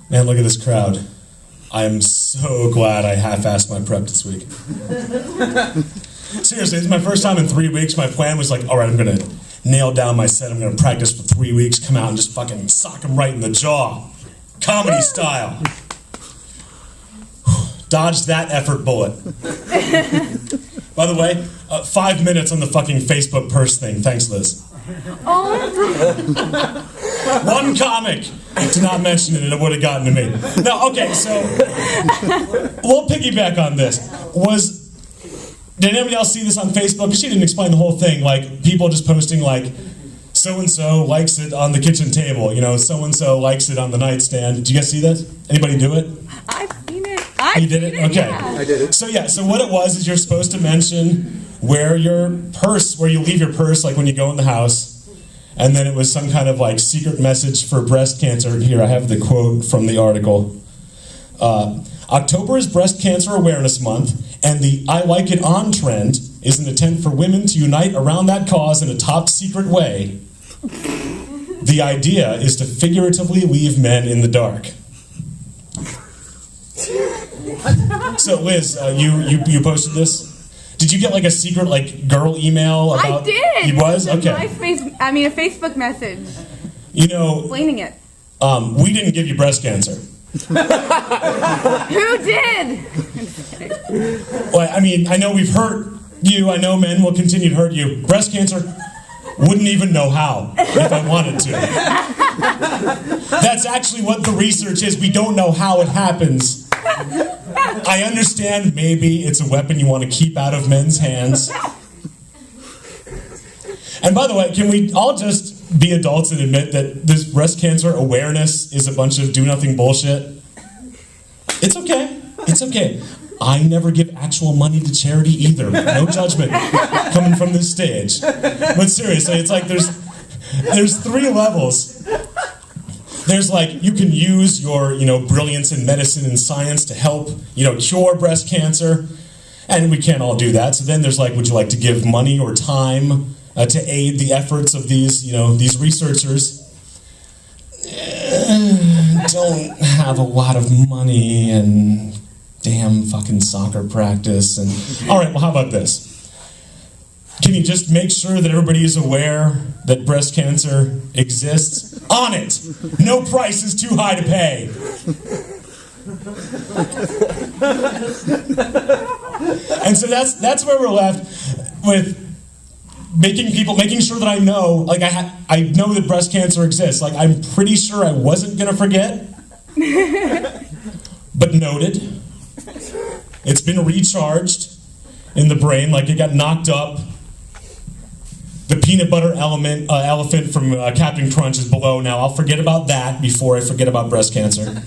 Man, look at this crowd. I am so glad I half-assed my prep this week. Seriously, this is my first time in 3 weeks. My plan was like, all right, I'm going to nail down my set. I'm going to practice for 3 weeks, come out and just fucking sock him right in the jaw. Comedy style. Dodged that effort bullet. By the way, 5 minutes on the fucking Facebook purse thing. Thanks, Liz. One comic to not mention it, and it would have gotten to me. No, okay, so we'll piggyback on this. Did anybody else see this on Facebook? Because she didn't explain the whole thing. Like, people just posting, like, so-and-so likes it on the kitchen table. You know, so-and-so likes it on the nightstand. Did you guys see this? Anybody do it? I've seen it. You did it? Okay. Yeah. I did it. So what it was is you're supposed to mention where you leave your purse, like when you go in the house. And then it was some kind of like secret message for breast cancer. Here, I have the quote from the article. October is Breast Cancer Awareness Month, and the I Like It On trend is an attempt for women to unite around that cause in a top secret way. The idea is to figuratively leave men in the dark. So Liz, you posted this? Did you get like a secret like girl email about? I did. You was? Okay. A Facebook message. You know, Explaining it. We didn't give you breast cancer. Who did? Well, I mean, I know we've hurt you. I know men will continue to hurt you. Breast cancer, wouldn't even know how if I wanted to. That's actually what the research is. We don't know how it happens. I understand maybe it's a weapon you want to keep out of men's hands. And by the way, can we all just be adults and admit that this breast cancer awareness is a bunch of do-nothing bullshit? It's okay. It's okay. I never give actual money to charity either. No judgment coming from this stage. But seriously, it's like there's 3 levels. There's like, you can use your, brilliance in medicine and science to help, cure breast cancer. And we can't all do that. So then there's like, would you like to give money or time to aid the efforts of these, these researchers? Don't have a lot of money and damn fucking soccer practice. And all right, well, how about this? Can you just make sure that everybody is aware that breast cancer exists? On it! No price is too high to pay. And so that's where we're left with making sure that I know, like I know that breast cancer exists. Like I'm pretty sure I wasn't gonna forget, but noted. It's been recharged in the brain, like it got knocked up. The peanut butter elephant from Captain Crunch is below now. I'll forget about that before I forget about breast cancer.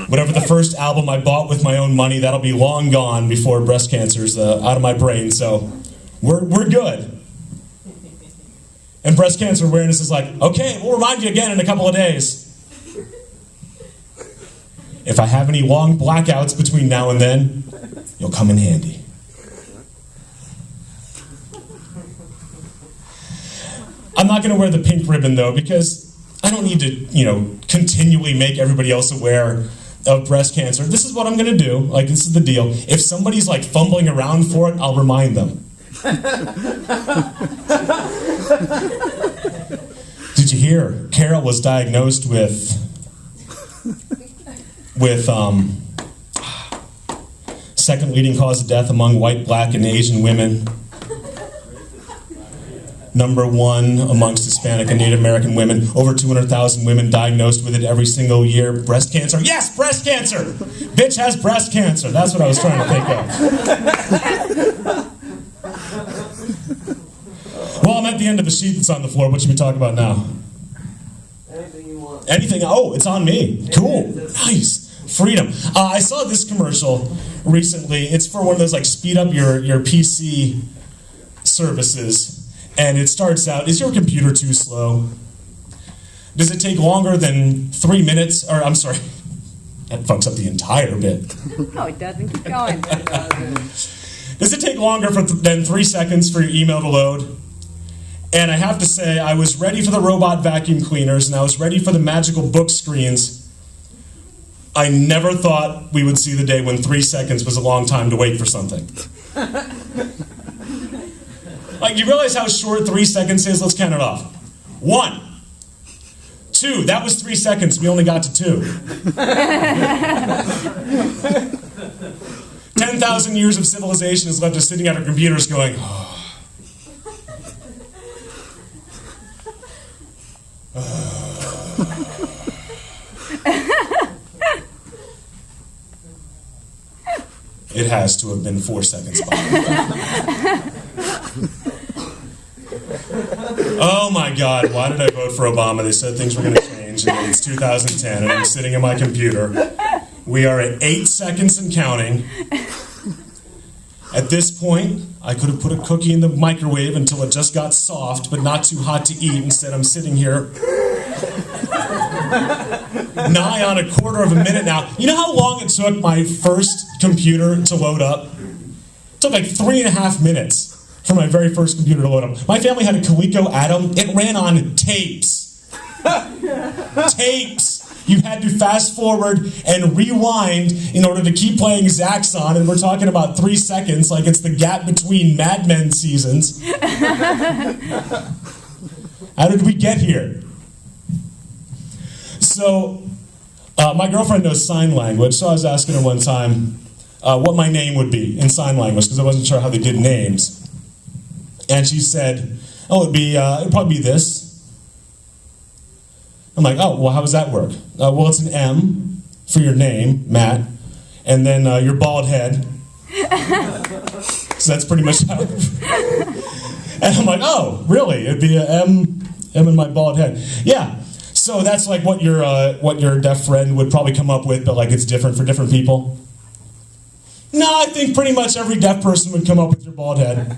Whatever the first album I bought with my own money, that'll be long gone before breast cancer's out of my brain. So we're good. And breast cancer awareness is like, okay, we'll remind you again in a couple of days. If I have any long blackouts between now and then, you'll come in handy. I'm not going to wear the pink ribbon, though, because I don't need to, continually make everybody else aware of breast cancer. This is what I'm going to do. Like, this is the deal. If somebody's, like, fumbling around for it, I'll remind them. Did you hear? Carol was diagnosed with second leading cause of death among white, black, and Asian women. Number 1 amongst Hispanic and Native American women. Over 200,000 women diagnosed with it every single year. Breast cancer. Yes, breast cancer! Bitch has breast cancer. That's what I was trying to think of. Well, I'm at the end of the sheet that's on the floor. What should we talk about now? Anything you want. Anything? Oh, it's on me. Cool. Nice. Freedom. I saw this commercial recently. It's for one of those, like, speed up your PC services. And it starts out, is your computer too slow? Does it take longer than 3 minutes? Or, I'm sorry, that fucks up the entire bit. No, it doesn't. Keep going. Does it take longer than 3 seconds for your email to load? And I have to say, I was ready for the robot vacuum cleaners, and I was ready for the magical book screens. I never thought we would see the day when 3 seconds was a long time to wait for something. Like, you realize how short 3 seconds is? Let's count it off. 1, 2, that was 3 seconds, we only got to 2. 10,000 years of civilization has left us sitting at our computers going, oh. It has to have been 4 seconds long. Oh my God, why did I vote for Obama? They said things were going to change, and it's 2010, and I'm sitting at my computer. We are at 8 seconds and counting. At this point, I could have put a cookie in the microwave until it just got soft, but not too hot to eat. Instead, I'm sitting here nigh on a quarter of a minute now. You know how long it took my first computer to load up? It took like 3.5 minutes for my very first computer to load up. My family had a Coleco Atom. It ran on tapes. Tapes. You had to fast forward and rewind in order to keep playing Zaxxon, and we're talking about 3 seconds, like it's the gap between Mad Men seasons. How did we get here? So, my girlfriend knows sign language, so I was asking her one time what my name would be in sign language, because I wasn't sure how they did names. And she said, oh, it'd probably be this. I'm like, oh, well, how does that work? Well, it's an M for your name, Matt, and then your bald head. So that's pretty much how. And I'm like, oh, really? It'd be an M in my bald head. Yeah. So that's like what your deaf friend would probably come up with, but like it's different for different people. No, I think pretty much every deaf person would come up with your bald head.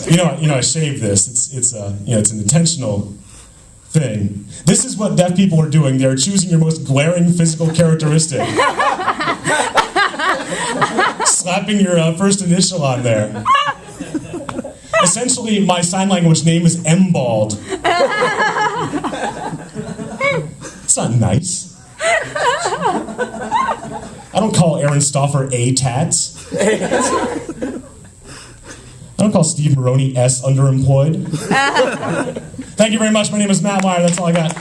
You know, I shaved this. It's an intentional thing. This is what deaf people are doing. They're choosing your most glaring physical characteristic. Slapping your first initial on there. Essentially, my sign language name is M-Bald. It's not nice. I don't call Aaron Stauffer A-Tats. I don't call Steve Maroney S underemployed. Thank you very much. My name is Matt Meyer. That's all I got.